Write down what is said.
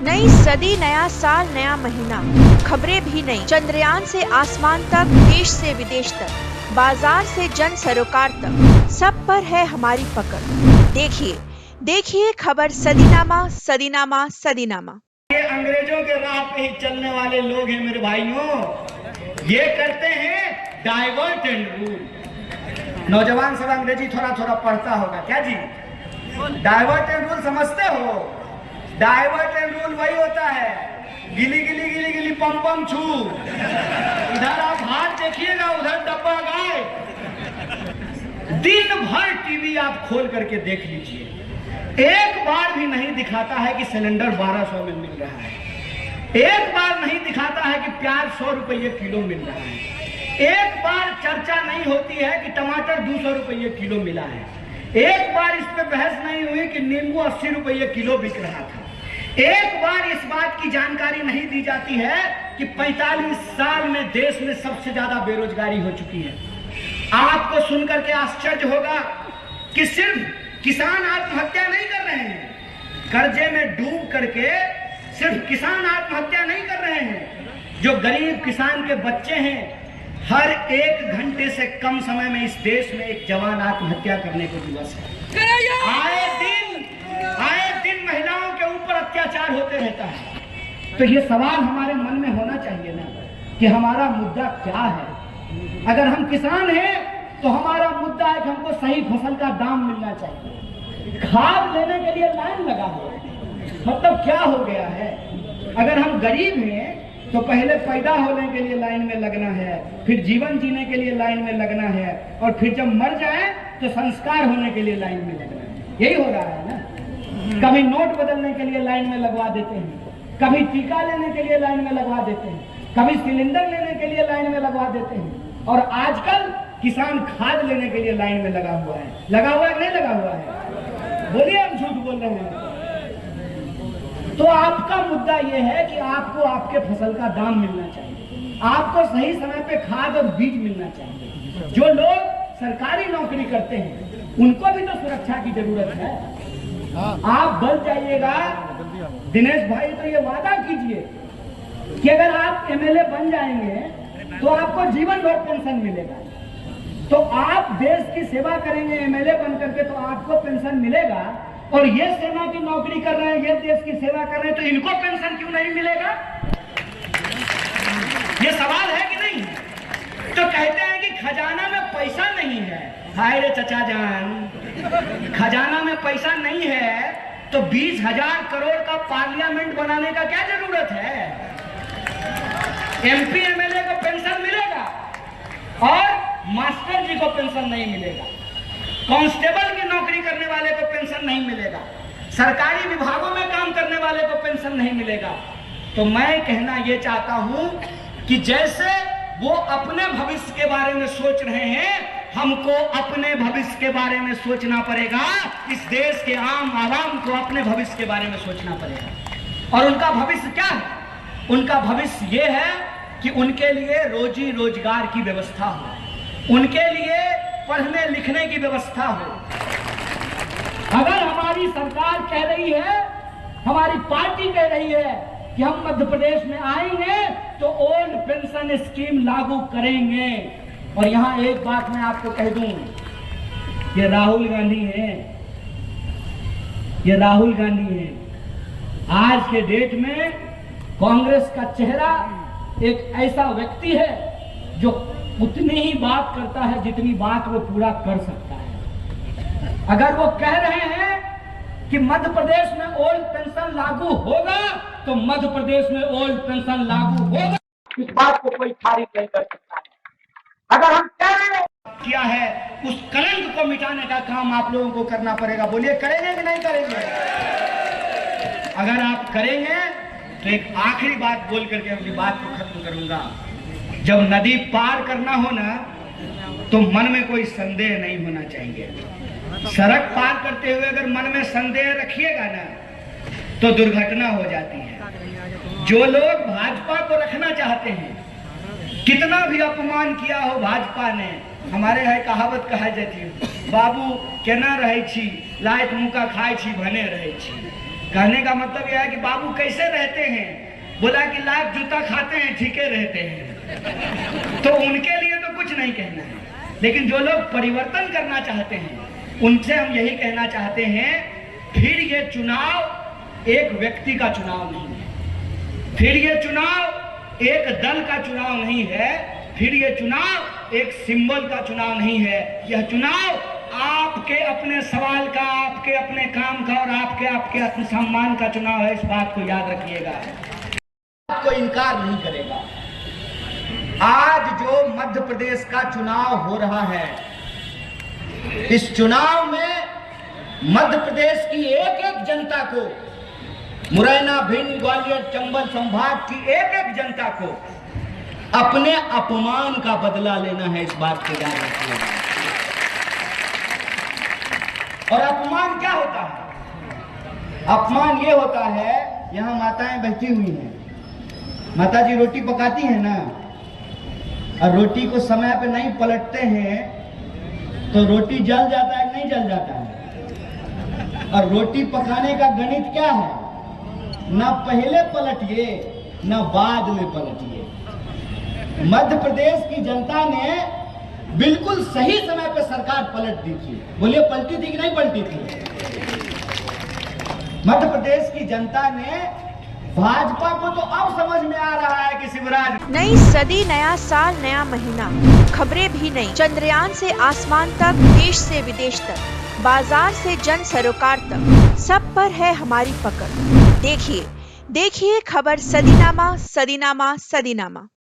नई सदी, नया साल, नया महीना, खबरें भी नई। चंद्रयान से आसमान तक, देश से विदेश तक, बाजार से जन सरोकार तक, सब पर है हमारी पकड़। देखिए देखिए खबर सदीनामा सदीनामा सदीनामा। ये अंग्रेजों के राह पे ही चलने वाले लोग हैं मेरे भाइयों। ये करते हैं डाइवर्ट एंड रूल। नौजवान सब अंग्रेजी थोड़ा थोड़ा पढ़ता होगा क्या जी? डाइवर्ट एंड रूल समझते हो? डाइवर्ट एंड रूल वही होता है, गिली गिली गिली गिली पम पम छू। इधर आप हाथ देखिएगा, उधर डब्बा गाय। दिन भर टीवी आप खोल करके देख लीजिए, एक बार भी नहीं दिखाता है कि सिलेंडर 1200 में मिल रहा है। एक बार नहीं दिखाता है कि प्याज 100 रुपये किलो मिल रहा है। एक बार चर्चा नहीं होती है कि टमाटर 200 रुपये किलो मिला है। एक बार इस पे बहस नहीं हुई कि नींबू 80 रुपये किलो बिक रहा था। एक बार इस बात की जानकारी नहीं दी जाती है कि 45 साल में देश में सबसे ज्यादा बेरोजगारी हो चुकी है। आपको सुनकर के आश्चर्य होगा कि सिर्फ किसान आत्महत्या नहीं कर रहे हैं, कर्जे में डूब करके सिर्फ किसान आत्महत्या नहीं कर रहे हैं, जो गरीब किसान के बच्चे हैं, हर 1 घंटे से कम समय में इस देश में एक जवान आत्महत्या करने को दिवस है। आए दिन महिलाओं के ऊपर अत्याचार होते रहता है। तो ये सवाल हमारे मन में होना चाहिए ना कि हमारा मुद्दा क्या है। अगर हम किसान हैं तो हमारा मुद्दा है कि हमको सही फसल का दाम मिलना चाहिए। खाद लेने के लिए लाइन लगा हो, मतलब क्या हो गया है? अगर हम गरीब हैं तो पहले पैदा होने के लिए लाइन में लगना है, फिर जीवन जीने के लिए लाइन में लगना है, और फिर जब मर जाए तो संस्कार होने के लिए लाइन में लगना है। यही हो रहा है ना। कभी नोट बदलने के लिए लाइन में लगवा देते हैं, कभी टीका लेने के लिए लाइन में लगवा देते हैं, कभी सिलेंडर लेने के लिए लाइन में लगवा देते हैं, और आजकल किसान खाद लेने के लिए लाइन में लगा हुआ है। लगा हुआ है कि नहीं लगा हुआ है? बोलिए, हम झूठ बोल रहे हैं? तो आपका मुद्दा यह है कि आपको आपके फसल का दाम मिलना चाहिए, आपको सही समय पे खाद और बीज मिलना चाहिए। जो लोग सरकारी नौकरी करते हैं उनको भी तो सुरक्षा की जरूरत है। आप बच जाइएगा दिनेश भाई, तो ये वादा कीजिए कि अगर आप एमएलए बन जाएंगे तो आपको जीवन भर पेंशन मिलेगा। तो आप देश की सेवा करेंगे एमएलए बन करके तो आपको पेंशन मिलेगा, और ये सेना की नौकरी कर रहे हैं, ये देश की सेवा कर रहे हैं, तो इनको पेंशन क्यों नहीं मिलेगा? ये सवाल है कि नहीं? तो कहते हैं कि खजाना में पैसा नहीं है। हाय रे चचा जान, खजाना में पैसा नहीं है तो 20,000 करोड़ का पार्लियामेंट बनाने का क्या जरूरत है? एमपी एमएलए को पेंशन मिलेगा और मास्टर जी को पेंशन नहीं मिलेगा, कांस्टेबल की नौकरी करने वाले को पेंशन नहीं मिलेगा, सरकारी विभागों में काम करने वाले को पेंशन नहीं मिलेगा। तो मैं कहना यह चाहता हूं कि जैसे वो अपने भविष्य के बारे में सोच रहे हैं, हमको अपने भविष्य के बारे में सोचना पड़ेगा। इस देश के आम आवाम को अपने भविष्य के बारे में सोचना पड़ेगा। और उनका भविष्य क्या है? उनका भविष्य ये है कि उनके लिए रोजी रोजगार की व्यवस्था हो, उनके लिए पढ़ने लिखने की व्यवस्था हो। अगर हमारी सरकार कह रही है, हमारी पार्टी कह रही है कि हम मध्य प्रदेश में आएंगे तो ओल्ड पेंशन स्कीम लागू करेंगे। और यहां एक बात मैं आपको कह दूं, ये राहुल गांधी हैं, ये राहुल गांधी हैं। आज के डेट में कांग्रेस का चेहरा एक ऐसा व्यक्ति है जो उतनी ही बात करता है जितनी बात वो पूरा कर सकता है। अगर वो कह रहे हैं कि मध्य प्रदेश में ओल्ड पेंशन लागू होगा तो मध्य प्रदेश में ओल्ड पेंशन लागू होगा, इस बात को कोई खारिज नहीं कर सकता है। अगर हम कह रहे हैं किया है, उस कलंक को मिटाने का काम आप लोगों को करना पड़ेगा। बोलिए, करेंगे कि नहीं करेंगे? अगर आप करेंगे तो एक आखिरी बात बोल करके अपनी बात को खत्म करूंगा। जब नदी पार करना हो ना तो मन में कोई संदेह नहीं होना चाहिए। सड़क पार करते हुए अगर मन में संदेह रखिएगा ना तो दुर्घटना हो जाती है। जो लोग भाजपा को रखना चाहते हैं, कितना भी अपमान किया हो भाजपा ने, हमारे यहाँ कहावत कहा जाती है, बाबू केना रहे छी, लाइत मुका खाए छी भने रहे छी। कहने का मतलब यह है कि बाबू कैसे रहते हैं? बोला कि लाख जूता खाते हैं, ठीके रहते हैं। तो उनके लिए तो कुछ नहीं कहना है, लेकिन जो लोग परिवर्तन करना चाहते हैं उनसे हम यही कहना चाहते हैं, फिर ये चुनाव एक व्यक्ति का चुनाव नहीं है, फिर ये चुनाव एक दल का चुनाव नहीं है, फिर ये चुनाव एक सिंबल का चुनाव नहीं है। यह चुनाव आपके अपने सवाल का, आपके अपने काम का और आपके आत्मसम्मान का चुनाव है। इस बात को याद रखिएगा, आपको इनकार नहीं करेगा। आज जो मध्य प्रदेश का चुनाव हो रहा है, इस चुनाव में मध्य प्रदेश की एक एक जनता को, मुरैना, भिंड, ग्वालियर, चंबल संभाग की एक एक जनता को अपने अपमान का बदला लेना है। इस बात को याद रखिएगा। और अपमान क्या होता है? अपमान ये होता है, यहां माताएं बैठी हुई हैं, माता जी रोटी पकाती हैं ना, और रोटी को समय पे नहीं पलटते हैं तो रोटी जल जाता है, नहीं जल जाता है। और रोटी पकाने का गणित क्या है? ना पहले पलटिए ना बाद में पलटिए। मध्य प्रदेश की जनता ने बिल्कुल सही समय पे सरकार पलट दी थी। बोलिए, पलटी थी कि नहीं पलटी थी? मध्य प्रदेश की जनता ने, भाजपा को तो अब समझ में आ रहा है कि शिवराज, नई सदी, नया साल, नया महीना, खबरें भी नई। चंद्रयान से आसमान तक, देश से विदेश तक, बाजार से जन सरोकार तक, सब पर है हमारी पकड़। देखिए खबर सदीनामा, सदीनामा, सदीनामा।